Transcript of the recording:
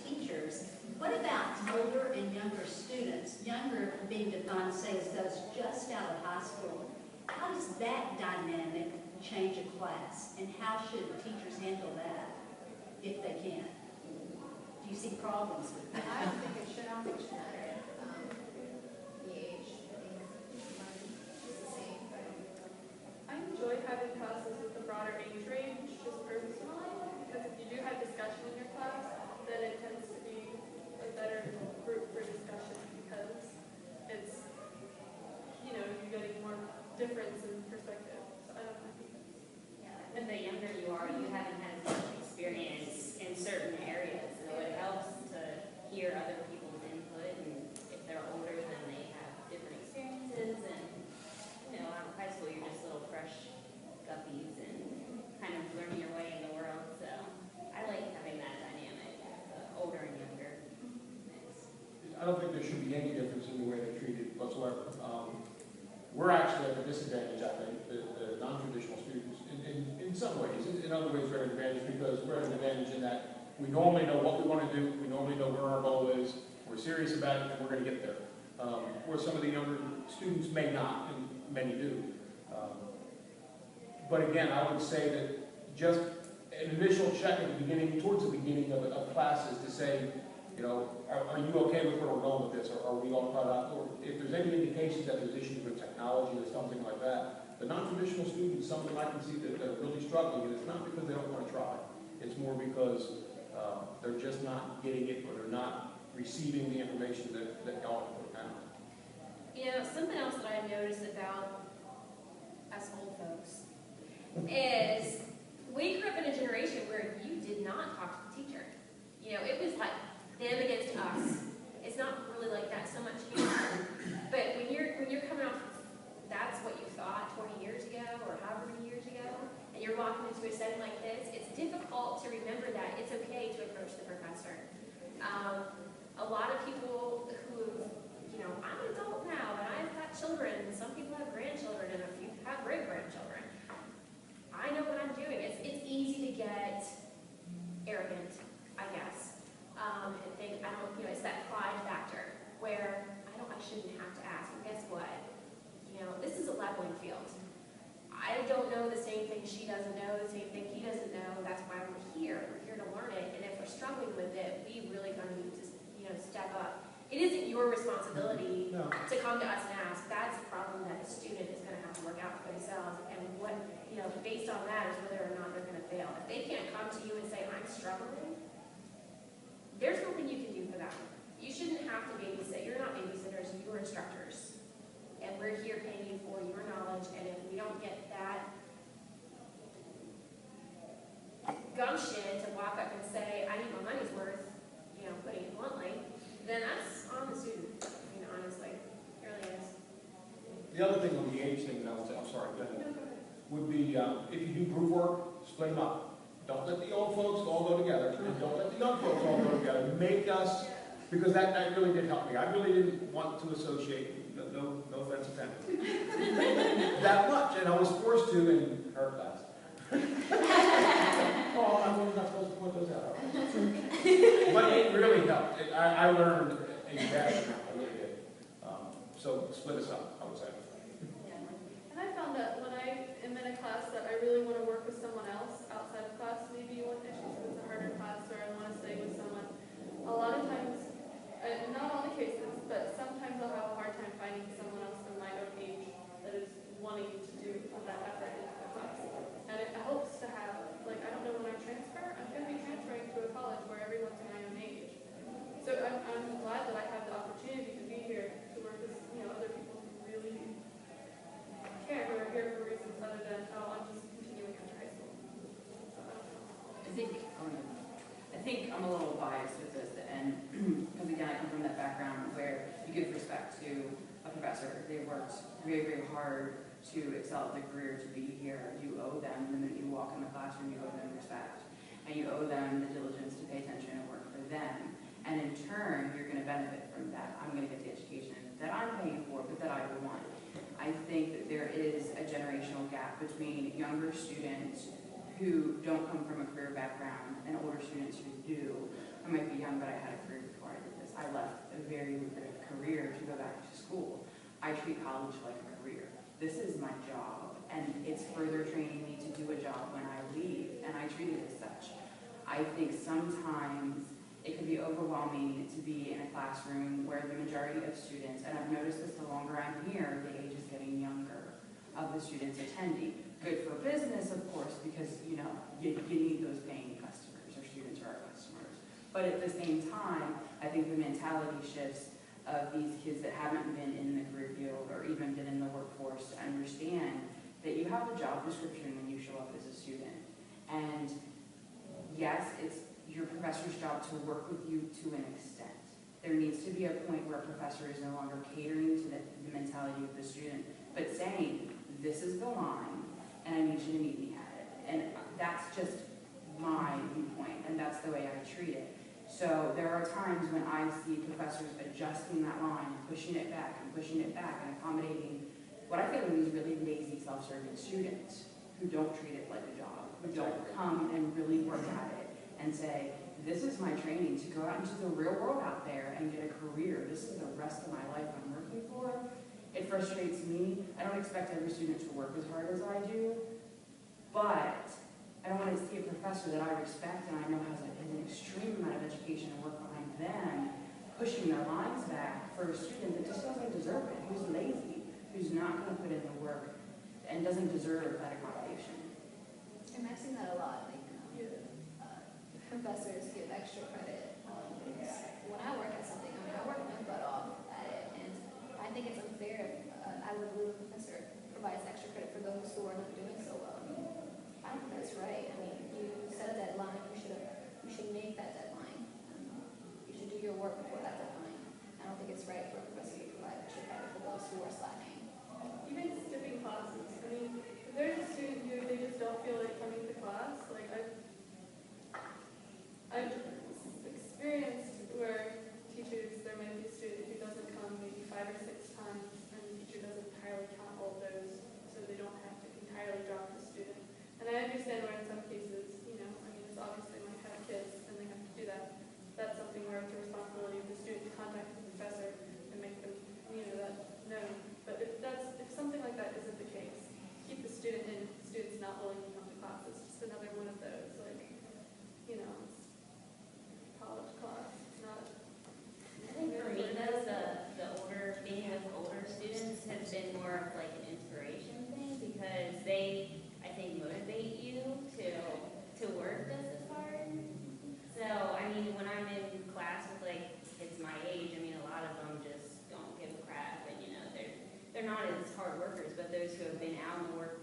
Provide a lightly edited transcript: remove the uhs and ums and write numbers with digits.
teachers. What about older and younger students? Younger being defined, say, as those just out of high school. How does that dynamic change a class, and how should teachers handle that if they can? Do you see problems with that? I don't think it should. I don't think it should matter. The age, I think it's the same. I enjoy having classes with a broader age range, just personally, because if you do have discussion in your class, then it tends to be a better group for discussion because it's, you know, you're getting more difference in perspective. So I don't know. Yeah, and the younger you are, you haven't had as much experience in certain areas, so it helps to hear other people's input, and if they're older, then they have different experiences, and, you know, out of high school, you're just little fresh guppies and kind of learning your way in the world, so I like having that dynamic, older and younger mix. I don't think there should be any difference in the way they're treated whatsoever. We're actually at a disadvantage, I think, the non-traditional students, in some ways. In other ways, we're at an advantage because we're at an advantage in that we normally know what we want to do, we normally know where our goal is, we're serious about it, and we're going to get there. Where some of the younger students may not, and many do. But again, I would say that just an initial check at the beginning, towards the beginning of classes to say, you know, are you okay with where we're going with this? Or are we all caught up? Or if there's any indications that there's issues with technology or something like that, the non-traditional students, some of them I can see that are really struggling, and it's not because they don't want to try. It's more because they're just not getting it, or they're not receiving the information that y'all have put down. You know, something else that I've noticed about us old folks is we grew up in a generation where you did not talk to the teacher. You know, it was like them against us. It's not really like that so much anymore. But when you're coming off, that's what you thought 20 years ago or however many years ago, and you're walking into a setting like this, it's difficult to remember that it's okay to approach the professor. A lot of people who, you know, I'm an adult now, and I've got children, and some people have grandchildren, and a few have great-grandchildren. I know what I'm doing. It's easy to get arrogant, I guess, and think, you know, it's that pride factor where I shouldn't have to ask. And guess what? You know, this is a leveling field. I don't know the same thing she doesn't know, the same thing he doesn't know. That's why we're here. We're here to learn it. And if we're struggling with it, we really going to need to, you know, step up. It isn't your responsibility to come to us and ask. That's a problem that the student is going to have to work out for themselves. And what, you know, based on that is whether or not they're going to fail. If they can't come to you and say, I'm struggling, there's nothing you can do for them. You shouldn't have to babysit. You're not babysitters, you're instructors. And we're here paying you for your knowledge, and if we don't get that gumption to walk up and say, I need my money's worth, you know, putting it bluntly, then that's on the student. I mean, honestly, it really is. The other thing on the age thing, that I would say, I'm sorry, go ahead, would be if you do group work, split them up. Don't let the old folks all go together, and don't let the young folks all go together. Make us, because that really did help me. I really didn't want to associate, no offense intended, that much, and I was forced to in her class. Oh, I was not supposed to point those out. But it really helped. I learned a vast amount, I really did. So split us up, I would say. And I found that when I am in a class that I really want to work with someone else outside of class, maybe one issue is a harder class or I want to stay with someone, a lot of times, not all the cases, but sometimes I'll have a hard time finding someone else in my own age that is wanting to do that effort in the class. And it helps to have, like, I don't know when I transfer, I'm going to be transferring to a college where everyone's in my own age. So I'm glad that I have the opportunity to be here to work with, you know, other people who really care, who are here for reasons other than, oh, I'm just continuing after high school. So, I think I'm a little biased with this, and because again, I come from that background where you give respect to a professor. They worked very, very hard to excel at their career, to be here. You owe them, the minute you walk in the classroom, you owe them respect. And you owe them the diligence to pay attention and work for them. And in turn, you're going to benefit from that. I'm going to get the education that I'm paying for, but that I want. I think that there is a generational gap between younger students who don't come from a career background and older students who do. I might be young, but I had a career before I did this. I left a very lucrative career to go back to school. I treat college like a career. This is my job, and it's further training me to do a job when I leave, and I treat it as such. I think sometimes it can be overwhelming to be in a classroom where the majority of students, and I've noticed this the longer I'm here, the age is getting younger of the students attending. Good for business, of course, because you need those paying customers, or students are our customers. But at the same time, I think the mentality shifts of these kids that haven't been in the career field or even been in the workforce to understand that you have a job description when you show up as a student. And yes, it's your professor's job to work with you to an extent. There needs to be a point where a professor is no longer catering to the mentality of the student, but saying, this is the line, and I need you to meet me at it. And that's just my viewpoint, and that's the way I treat it. So there are times when I see professors adjusting that line, pushing it back, and accommodating what I feel are these really lazy, self-serving students who don't treat it like a job, who don't come and really work at it and say, this is my training to go out into the real world out there and get a career. This is the rest of my life I'm working for. It frustrates me. I don't expect every student to work as hard as I do, but I don't want to see a professor that I respect and I know has an extreme amount of education and work behind them pushing their lines back for a student that just doesn't deserve it, who's lazy, who's not going to put in the work and doesn't deserve that accommodation. And I've seen that a lot. Like, professors give extra credit. When I work at something, I work my butt off at it, and I think it's unfair. I would believe a professor provides extra credit for those who are not doing so well. I don't think that's right. I mean, you set a deadline. You should make that deadline. You should do your work before that deadline. I don't think it's right for a professor to provide extra credit for those who are slacking. Even skipping classes. I mean, if there's a student who they just don't feel like coming to class, like I've experienced where teachers, there might be a student who doesn't come maybe 5 or 6 times, and the teacher doesn't entirely count all of those, so they don't have to entirely drop the student. And I understand where in some cases, it's obviously might have kids and they have to do that. That's something where it's the responsibility of the student to contact the professor and make them, that known. But if something like that isn't the case, keep the student in. If the student's not willing to come to class, it's just another one of those, it's college class. It's not. I think for me, though, being with older students has been more of like an inspiration thing because they, I think, motivate you to work just as hard. So, when I'm in class with like kids my age, a lot of them just don't give a crap, and they're not as hard workers, but those who have been out in the workforce